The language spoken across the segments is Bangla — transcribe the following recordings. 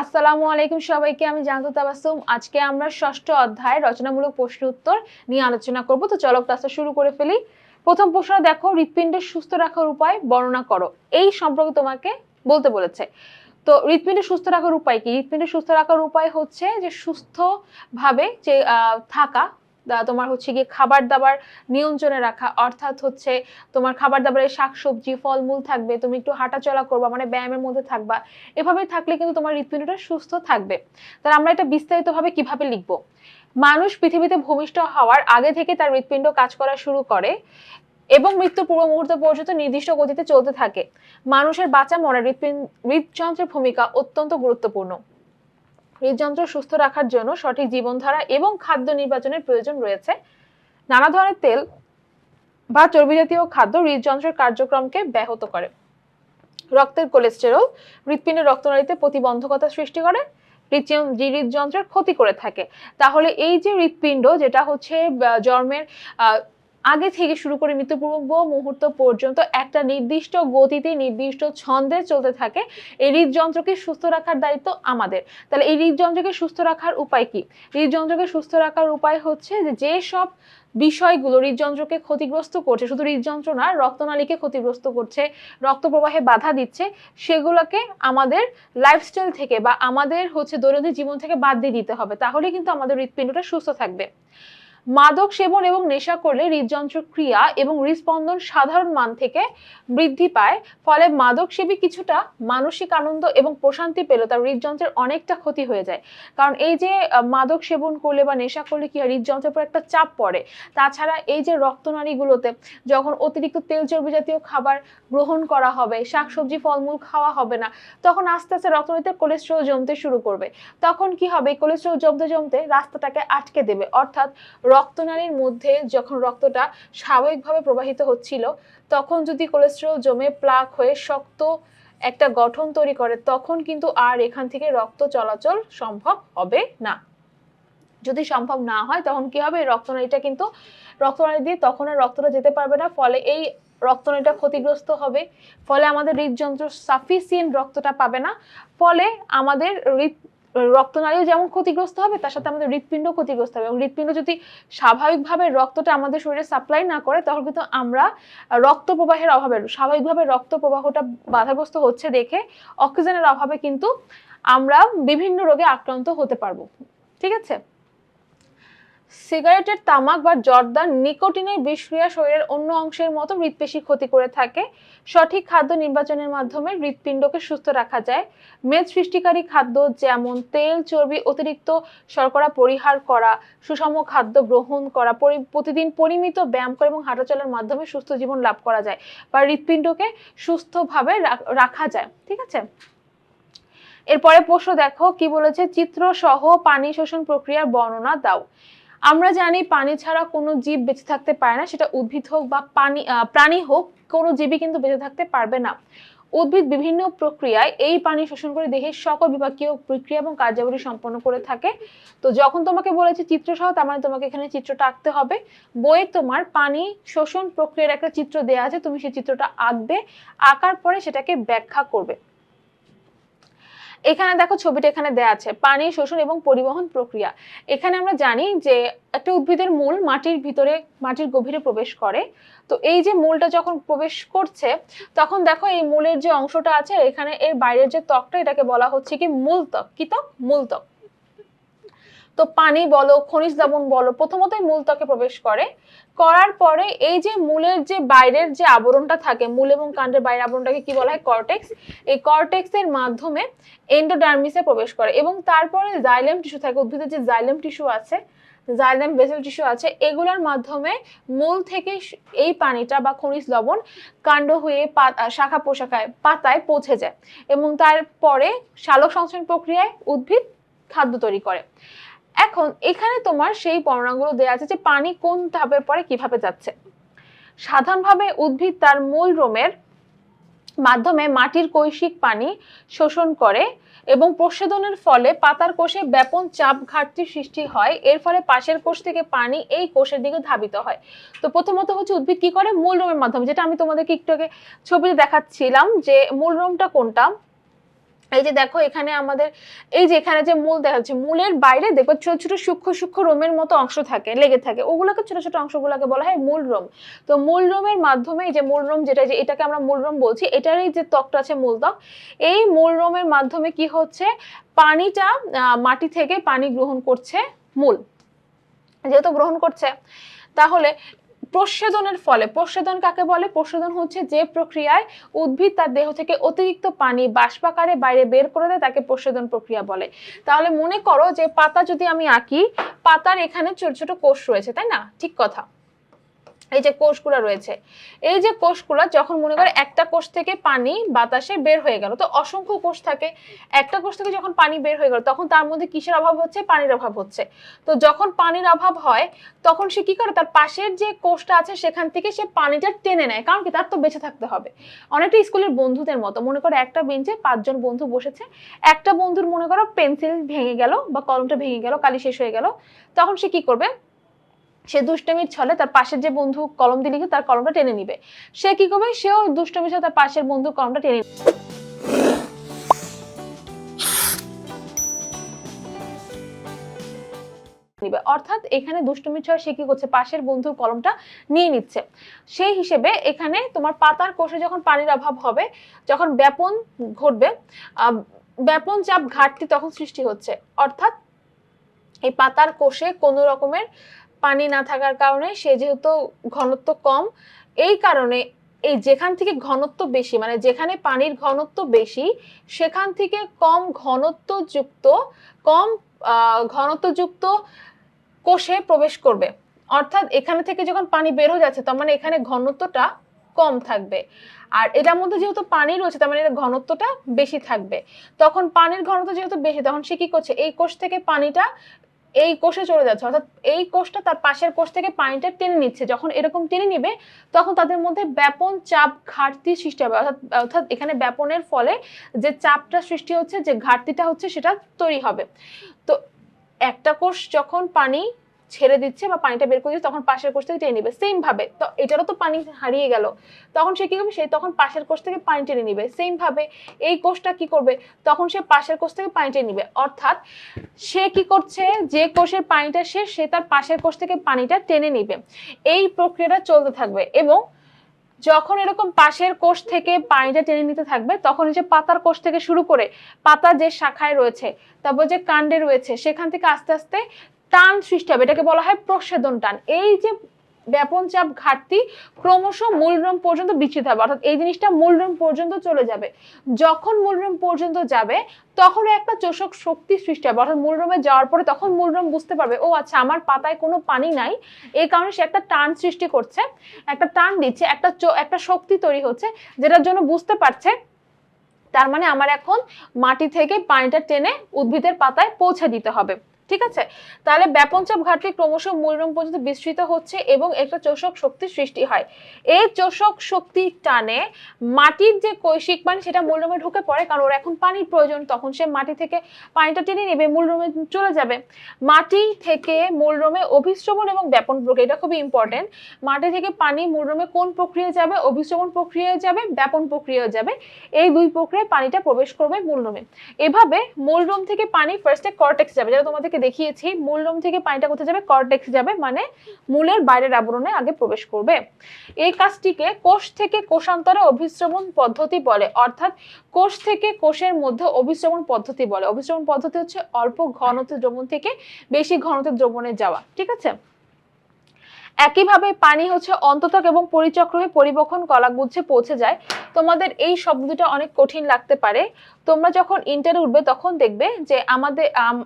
আসসালামু আলাইকুম সবাইকে, আমি জানতু তাবাসসুম। আজকে আমরা ষষ্ঠ অধ্যায় রচনামূলক প্রশ্ন উত্তর নিয়ে আলোচনা করব। তো চলো ক্লাসটা শুরু করে ফেলি। প্রথম প্রশ্ন দেখো, হৃৎপিণ্ডের সুস্থ রাখার উপায় বর্ণনা করো। এই সম্পর্কে তোমাকে বলতে বলেছে। তো হৃৎপিণ্ড সুস্থ রাখার উপায় কি? হৃৎপিণ্ড সুস্থ রাখার উপায় হচ্ছে যে সুস্থ ভাবে যে থাকা, তোমার হচ্ছে গিয়ে খাবার দাবার নিয়ন্ত্রণে রাখা, অর্থাৎ হচ্ছে তোমার খাবার দাবারে শাকসবজি ফলমূল থাকবে, তুমি একটু হাঁটাচলা করবা, মানে ব্যায়ামের মধ্যে থাকবা। এভাবে থাকলে কিন্তু তোমার হৃৎপিণ্ডটা সুস্থ থাকবে। তাহলে আমরা এটা বিস্তারিতভাবে কিভাবে লিখবো? মানুষ পৃথিবীতে ভূমিষ্ঠ হওয়ার আগে থেকে তার হৃৎপিণ্ড কাজ করা শুরু করে এবং মৃত্যুর পূর্ব মুহূর্ত পর্যন্ত নির্দিষ্ট গতিতে চলতে থাকে। মানুষের বাঁচা মরে হৃদযন্ত্রের ভূমিকা অত্যন্ত গুরুত্বপূর্ণ। হৃদযন্ত্র সুস্থ রাখার জন্য সঠিক জীবনধারা এবং খাদ্য নির্বাচনের প্রয়োজন রয়েছে। নানা ধরনের তেল বা চর্বি জাতীয় খাদ্য হৃদযন্ত্রের কার্যক্রমকে ব্যাহত করে। রক্তের কোলেস্টেরল হৃৎপিণ্ডের রক্তনালীতে প্রতিবন্ধকতা সৃষ্টি করে, হৃদযন্ত্রের ক্ষতি করে থাকে। তাহলে এই যে হৃৎপিণ্ড, যেটা হচ্ছে জন্মের আগে থেকে শুরু করে মৃত্যু পূর্ব মুহূর্ত পর্যন্ত একটা নির্দিষ্ট গতিতে নির্দিষ্ট ছন্দে চলতে থাকে, এই হৃদযন্ত্রকে সুস্থ রাখার দায়িত্ব আমাদের। তাহলে এই হৃদযন্ত্রকে সুস্থ রাখার উপায় কি? হৃদযন্ত্রকে সুস্থ রাখার উপায় হচ্ছে যে সব বিষয়গুলো হৃদযন্ত্রকে ক্ষতিগ্রস্ত করছে, শুধু হৃদযন্ত্র না, রক্তনালীকে ক্ষতিগ্রস্ত করছে, রক্ত প্রবাহে বাধা দিচ্ছে, সেগুলোকে আমাদের লাইফস্টাইল থেকে বা আমাদের হচ্ছে দৈনন্দিন জীবন থেকে বাদ দিয়ে দিতে হবে। তাহলে কিন্তু আমাদের হৃৎপিণ্ডটা সুস্থ থাকবে। মাদক সেবন এবং নেশা করলে হৃদযন্ত্র ক্রিয়া এবং হৃদস্পন্দন সাধারণ মান থেকে বৃদ্ধি পায়। ফলে মাদক সেবী কিছুটা মানসিক আনন্দ এবং প্রশান্তি পেল, তার হৃদযন্ত্রের অনেকটা ক্ষতি হয়ে যায়। কারণ এই যে মাদক সেবন করলে বা নেশা করলে কি হয়, হৃদযন্ত্রের উপর একটা চাপ পড়ে। তাছাড়া এই যে রক্তনালীগুলোতে যখন অতিরিক্ত তেল চর্বি জাতীয় খাবার গ্রহণ করা হবে, শাকসবজি ফলমূল খাওয়া হবে না, তখন আস্তে আস্তে রক্তনালীতে কোলেস্টেরল জমতে শুরু করবে। তখন কি হবে, কোলেস্টেরল জমতে জমতে রাস্তাটাকে আটকে দেবে, অর্থাৎ রক্তনালীর মধ্যে যখন রক্তটা স্বাভাবিকভাবে প্রবাহিত হচ্ছিল, তখন যদি কোলেস্টেরল জমে প্লাক হয়ে শক্ত একটা গঠন তৈরি করে, তখন কিন্তু আর এখান থেকে রক্ত চলাচল সম্ভব হবে না। যদি সম্ভব না হয় তখন কি হবে, রক্তনালী দিয়ে তখন আর রক্তটা যেতে পারবে না, ফলে এই রক্তনালীটা ক্ষতিগ্রস্ত হবে। ফলে আমাদের হৃদযন্ত্র সাফিসিয়েন্ট রক্তটা পাবে না। ফলে আমাদের রক্তনালীও যেমন ক্ষতিগ্রস্ত হবে, তার সাথে আমাদের হৃৎপিণ্ড ক্ষতিগ্রস্ত হবে। এবং হৃৎপিণ্ড যদি স্বাভাবিকভাবে রক্তটা আমাদের শরীরে সাপ্লাই না করে, তখন কিন্তু আমরা রক্ত প্রবাহের অভাবে, স্বাভাবিকভাবে রক্ত প্রবাহটা বাধাগ্রস্ত হচ্ছে দেখে অক্সিজেনের অভাবে কিন্তু আমরা বিভিন্ন রোগে আক্রান্ত হতে পারবো। ঠিক আছে। সিগারেটের তামাক বা জর্দার নিকোটিনের বিষক্রিয়া শরীরের অন্য অংশের মতো হৃৎপেশি ক্ষতি করে থাকে। সঠিক খাদ্য নির্বাচনের মাধ্যমে হৃৎপিণ্ডকে সুস্থ রাখা যায়। মেদ সৃষ্টিকারী খাদ্য যেমন তেল চর্বি অতিরিক্ত শর্করা পরিহার করা, সুষম খাদ্য গ্রহণ করা, প্রতিদিন পরিমিত ব্যায়াম করা এবং হাঁটাচলার মাধ্যমে সুস্থ জীবন লাভ করা যায় বা হৃৎপিণ্ডকে সুস্থভাবে রাখা যায়। ঠিক আছে। এরপরে প্রশ্ন দেখো কি বলেছে, চিত্র সহ পানি শোষণ প্রক্রিয়ার বর্ণনা দাও। আমরা জানি পানি ছাড়া কোনো জীব বেঁচে থাকতে পারে না, সেটা উদ্ভিদ হোক বা প্রাণী হোক, কোনো জীবই কিন্তু বেঁচে থাকতে পারবে না। উদ্ভিদ বিভিন্ন প্রক্রিয়ায় এই পানি শোষণ করে দেহের সকল বিপাকীয় প্রক্রিয়া এবং কার্যাবলী সম্পন্ন করে থাকে। তো যখন তোমাকে বলেছে চিত্র সহ, তার মানে তোমাকে এখানে চিত্রটা আঁকতে হবে। বইয়ে তোমার পানি শোষণ প্রক্রিয়ার একটা চিত্র দেওয়া আছে, তুমি সেই চিত্রটা আঁকবে, আঁকার পরে সেটাকে ব্যাখ্যা করবে। এখানে দেখো ছবিটা এখানে দেয়া আছে, পানি শোষণ এবং পরিবহন প্রক্রিয়া। এখানে আমরা জানি যে একটা উদ্ভিদের মূল মাটির ভিতরে, মাটির গভীরে প্রবেশ করে। তো এই যে মূলটা যখন প্রবেশ করছে, তখন দেখো এই মূলের যে অংশটা আছে, এখানে এর বাইরের যে ত্বকটা, এটাকে বলা হচ্ছে কি মূল ত্বক। কি ত্বক? মূল ত্বক। তো পানি বলো, খনিজ লবণ বলো, প্রথমতই মূল ত্বকে প্রবেশ করে। করার পরে এই যে মূলের যে বাইরের যে আবরণটা থাকে, মূল এবং কাণ্ডের বাইরের আবরণটাকে কি বলা হয়? কর্টেক্স। এই কর্টেক্সের মাধ্যমে এন্ডোডার্মিসে প্রবেশ করে এবং তারপরে জাইলেম টিস্যু থাকে, উদ্ভিদের যে জাইলেম টিস্যু আছে, জাইলেম বেসেল টিস্যু আছে, এগুলোর মাধ্যমে মূল থেকে এই পানিটা বা খনিজ লবণ কাণ্ড হয়ে শাখা প্রশাখায় পাতায় পৌঁছে যায় এবং তারপরে সালোক সংশ্লেষণ প্রক্রিয়ায় উদ্ভিদ খাদ্য তৈরি করে। এখন এখানে তোমার সেই বর্ণনাগুলো দেওয়া আছে যে পানি কোন ধাপের পরে কিভাবে যাচ্ছে। সাধারণভাবে উদ্ভিদ তার মূল রোমের মাধ্যমে মাটির কৈশিক পানি শোষণ করে এবং প্রচ্ছেদনের ফলে পাতার কোষে ব্যাপন চাপ ঘাটতি সৃষ্টি হয়। এর ফলে পাশের কোষ থেকে পানি এই কোষের দিকে ধাবিত হয়। তো প্রথমত হচ্ছে উদ্ভিদ কি করে, মূল রোমের মাধ্যমে, যেটা আমি তোমাদেরকে একটু আগে ছবিতে দেখাচ্ছিলাম যে মূল রোমটা কোনটা, এই যে দেখো এখানে আমাদের এই যে এখানে যে মূল দেখা যাচ্ছে, মূলের বাইরে দেখো ছোট ছোট সূক্ষ্ম সূক্ষ্ম রোমের মতো অংশ থাকে, লেগে থাকে, ওগুলোকে ছোট ছোট অংশগুলোকে বলা হয় মূল রোম। তো মূল রোমের মাধ্যমে এই যে মূল রোম, যেটা যে এটাকে আমরা মূল রোম বলছি, এটারই যে ত্বকটা আছে মূল ত্বক, এই মূল রোমের মাধ্যমে কি হচ্ছে, পানিটা মাটি থেকে পানি গ্রহণ করছে মূল, যেহেতু গ্রহণ করছে, তাহলে প্রস্বেদনের ফলে, প্রস্বেদন কাকে বলে, প্রস্বেদন হচ্ছে যে প্রক্রিয়ায় উদ্ভিদ তার দেহ থেকে অতিরিক্ত পানি বাষ্পাকারে বাইরে বের করে দেয়, তাকে প্রস্বেদন প্রক্রিয়া বলে। তাহলে মনে করো যে পাতা যদি আমি আঁকি, পাতার এখানে ছোট ছোট কোষ রয়েছে, তাই না, ঠিক কথা, এই যে কোষগুলো রয়েছে, এই যে কোষগুলো যখন মনে করে একটা কোষ থেকে পানি বাতাসে বের হয়ে গেল, তো অসংখ্য কোষ থাকে, একটা কোষ থেকে যখন পানি বের হয়ে গেল তখন তার মধ্যে কিসের অভাব হচ্ছে, পানির অভাব হচ্ছে। তো যখন পানির অভাব হয় তখন সে কি করে, তার পাশের যে কোষটা আছে সেখান থেকে সে পানিটা টেনে নেয়, কারণ কি তার তো বেঁচে থাকতে হবে। অনেকটা স্কুলের বন্ধুদের মতো, মনে করো একটা বেঞ্চে 5 জন বন্ধু বসেছে, একটা বন্ধুর মনে করো পেন্সিল ভেঙে গেল বা কলমটা ভেঙে গেল, কালি শেষ হয়ে গেল, তখন সে কি করবে, সে দুষ্টমির ছলে তার পাশের যে বন্ধু কলম দিয়ে লিখে তার কলমটা টেনে নিবে, সে কি করবে, সেও দুষ্টমির ছলে তার পাশের বন্ধু কলমটা টেনে নিবে, অর্থাৎ এখানে দুষ্টমির ছলে সে কি করছে, পাশের বন্ধুর কলমটা নিয়ে নিচ্ছে। সেই হিসেবে এখানে তোমার পাতার কোষে যখন পানির অভাব হবে, যখন ব্যাপন ঘটবে, ব্যাপন চাপ ঘাটতি তখন সৃষ্টি হচ্ছে, অর্থাৎ এই পাতার কোষে কোনো রকমের পানি না থাকার কারণে, সে যেহেতু ঘনত্ব কম, এই কারণে এই যেখান থেকে ঘনত্ব বেশি, মানে যেখানে পানির ঘনত্ব বেশি সেখান থেকে কম ঘনত্বযুক্ত, কম ঘনত্বযুক্ত কোষে প্রবেশ করবে, অর্থাৎ এখানে থেকে যখন পানি বের হয়ে যাচ্ছে তার মানে এখানে ঘনত্বটা কম থাকবে, আর এটার মধ্যে যেহেতু পানি রয়েছে তার মানে এর ঘনত্বটা বেশি থাকবে। তখন পানির ঘনত্ব যেহেতু বেশি, তখন সে কি করছে, এই কোষ থেকে পানিটা এই কোষে চলে যাচ্ছে, অর্থাৎ এই কোষটা তার পাশের কোষ থেকে পানিটা টেনে নিচ্ছে, যখন এরকম টেনে নিবে তখন তাদের মধ্যে ব্যাপন চাপ ঘাটতি সৃষ্টি হবে, অর্থাৎ অর্থাৎ এখানে ব্যাপনের ফলে যে চাপটা সৃষ্টি হচ্ছে, যে ঘাটতিটা হচ্ছে সেটা তৈরি হবে। তো একটা কোষ যখন পানি ছেড়ে দিচ্ছে বা পানিটা বের করে দিচ্ছে তখন পাশের কোষ থেকে টেনে নিবে, সেম ভাবে তো এটারও তো পানি হারিয়ে গেল, তখন সে কি করবে, সে তখন পাশের কোষ থেকে পানি টেনে নিবে, সেম ভাবে এই কোষটা কি করবে, তখন সে পাশের কোষ থেকে পানি টেনে নিবে, অর্থাৎ সে কি করছে, যে কোষের পানিটা শেষ সে তার পাশের কোষ থেকে পানিটা টেনে নিবে, এই প্রক্রিয়াটা চলতে থাকবে। এবং যখন এরকম পাশের কোষ থেকে পানিটা টেনে নিতে থাকবে তখন এই যে পাতার কোষ থেকে শুরু করে পাতা যে শাখায় রয়েছে, তারপর যে কাণ্ডে রয়েছে, সেখান থেকে আস্তে আস্তে টান সৃষ্টি হবে, এটাকে বলা হয় প্রস্বেদন টান। এই যে ব্যাপন চাপ ঘাটতি ক্রমশ মূলরোম পর্যন্ত বিস্তৃত হবে, অর্থাৎ এই জিনিসটা মূলরোম পর্যন্ত চলে যাবে, যখন মূলরোম পর্যন্ত যাবে তখন একটা চোষক শক্তি সৃষ্টি হবে, অর্থাৎ মূলরোমে যাওয়ার পরে তখন মূলরোম বুঝতে পারবে, ও আচ্ছা আমার পাতায় কোনো পানি নাই, এই কারণে সে একটা টান সৃষ্টি করছে, একটা টান দিচ্ছে, একটা শক্তি তৈরি হচ্ছে, যেটার জন্য বুঝতে পারছে তার মানে আমার এখন মাটি থেকে পানিটা টেনে উদ্ভিদের পাতায় পৌঁছে দিতে হবে, ঠিক আছে। তাহলে ব্যাপন চাপ ঘাটতি ক্রমশ মূলরোম পর্যন্ত বিস্তৃত হচ্ছে এবং একটা চোষক শক্তি সৃষ্টি হয়, এই চোষক শক্তির টানে মাটির যে কৈশিক পানি সেটা মূলরোমে ঢুকে পড়ে, কারণ ওর এখন পানির প্রয়োজন, তখন সে মাটি থেকে পানিটা টেনে নেবে, মূলরোমে চলে যাবে। মাটি থেকে মূলরোমে অভিস্রবণ এবং ব্যাপন প্রক্রিয়া, এটা খুবই ইম্পর্টেন্ট, মাটি থেকে পানি মূলরোমে কোন প্রক্রিয়ায় যাবে, অভিস্রবণ প্রক্রিয়ায় যাবে, ব্যাপন প্রক্রিয়ায় যাবে, এই দুই প্রক্রিয়ায় পানিটা প্রবেশ করবে মূলরোমে। এভাবে মূলরোম থেকে পানি ফার্স্টে কর্টেক্স যাবে, যেটা তোমাদেরকে দেখিয়েছি, মূলরোম থেকে পানিটা কোথায় যাবে, কর্টেক্স যাবে, মানে মূলের বাইরের আবরণে আগে প্রবেশ করবে। এই কাজটিকে কোষ থেকে কোষান্তরে অভিস্রবণ পদ্ধতি বলে, অর্থাৎ কোষ থেকে কোষের মধ্যে অভিস্রবণ পদ্ধতি বলে। অভিস্রবণ পদ্ধতি হচ্ছে অল্প ঘনত্বের দ্রবণ থেকে বেশি ঘনত্বের দ্রবণে যাওয়া, ঠিক আছে। একইভাবে পানি হচ্ছে অন্ততক এবং পরিচক্র হয়ে পরিবহন কলাগুচ্ছে পৌঁছে যায়। তোমাদের এই শব্দটা অনেক কঠিন লাগতে পারে, তোমরা যখন ইন্টারে উঠবে তখন দেখবে যে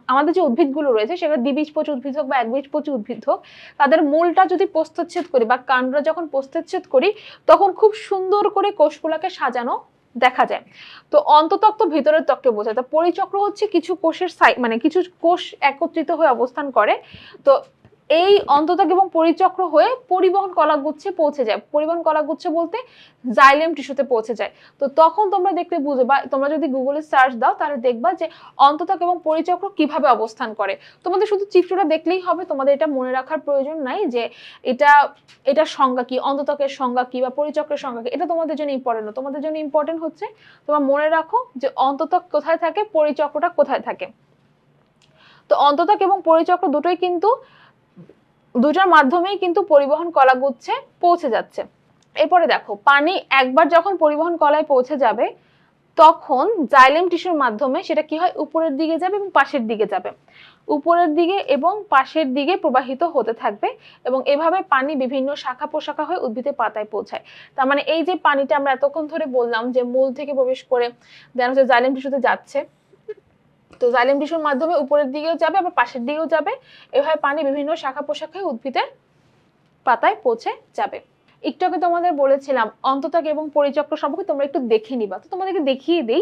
আমাদের যে উদ্ভিদগুলো রয়েছে সেগুলো দ্বিবীজপত্রী উদ্ভিদ হোক বা একবীজপত্রী উদ্ভিদ হোক, তাদের মূলটা যদি প্রস্থচ্ছেদ করি বা কাণ্ডটা যখন প্রস্থচ্ছেদ করি তখন খুব সুন্দর করে কোষগুলোকে সাজানো দেখা যায়। তো অন্ততক তো ভিতরের ত্বককে বোঝায়, তো পরিচক্র হচ্ছে কিছু কোষের মানে কিছু কোষ একত্রিত হয়ে অবস্থান করে। তো এই অন্ততক এবং পরিচক্র হয়ে পরিবহন কলাগুচ্ছে পৌঁছে যায়। পরিবহন কলাগুচ্ছ বলতে জাইলেম টিস্যুতে পৌঁছে যায়। তো তখন তোমরা দেখলে বুঝবা, তোমরা যদি গুগলে সার্চ দাও তাহলে দেখবা যে অন্ততক এবং পরিচক্র কিভাবে অবস্থান করে। তোমাদের শুধু চিত্রটা দেখলেই হবে, তোমাদের এটা মনে রাখার প্রয়োজন নাই যে এটা সংজ্ঞা কি, অন্ততকের সংজ্ঞা কি বা পরিচক্রের সংজ্ঞা কি, এটা তোমাদের জন্য ইম্পর্টেন্ট না। তোমাদের জন্য ইম্পর্টেন্ট হচ্ছে তোমরা মনে রাখো যে অন্ততক কোথায় থাকে, পরিচক্রটা কোথায় থাকে। তো অন্ততক এবং পরিচক্র দুটোই কিন্তু দুটার মাধ্যমেই কিন্তু পরিবহন কলাগুচ্ছে পৌঁছে যাচ্ছে। এরপরে দেখো, পানি একবার যখন পরিবহন কলায় পৌঁছে যাবে তখন জাইলেম টিস্যুর মাধ্যমে সেটা কি হয়, উপরের দিকে যাবে এবং পাশের দিকে যাবে, উপরের দিকে এবং পাশের দিকে প্রবাহিত হতে থাকবে এবং এভাবে পানি বিভিন্ন শাখা প্রশাখা হয়ে উদ্ভিদের পাতায় পৌঁছায়। তার মানে এই যে পানিটা আমরা এতক্ষণ ধরে বললাম যে মূল থেকে প্রবেশ করে দেন হচ্ছে জাইলেম টিস্যুতে যাচ্ছে, তো জাইলেম টিস্যুর মাধ্যমে উপরের দিকেও যাবে আবার পাশের দিকেও যাবে, এভাবে পানি বিভিন্ন শাখা প্রশাখায় উদ্ভিদের পাতায় পৌঁছে যাবে। একটু আগে তোমাদের বলেছিলাম অন্ততক এবং পরিচক্র সম্পর্কে তোমরা একটু দেখে নিবা, তো তোমাদেরকে দেখিয়ে দিই।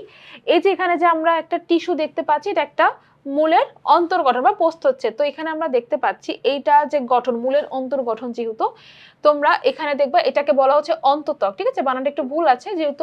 এই যে এখানে যে আমরা একটা টিস্যু দেখতে পাচ্ছি, এটা একটা মূলের অন্তর্গঠন বা প্রস্থচ্ছেদ। তো এখানে আমরা দেখতে পাচ্ছি এইটা যে গঠন, মূলের অন্তর্গঠন, যেহেতু তোমরা এখানে দেখবা এটাকে বলা হচ্ছে অন্ততক, ঠিক আছে, বানানটা একটু ভুল আছে যেহেতু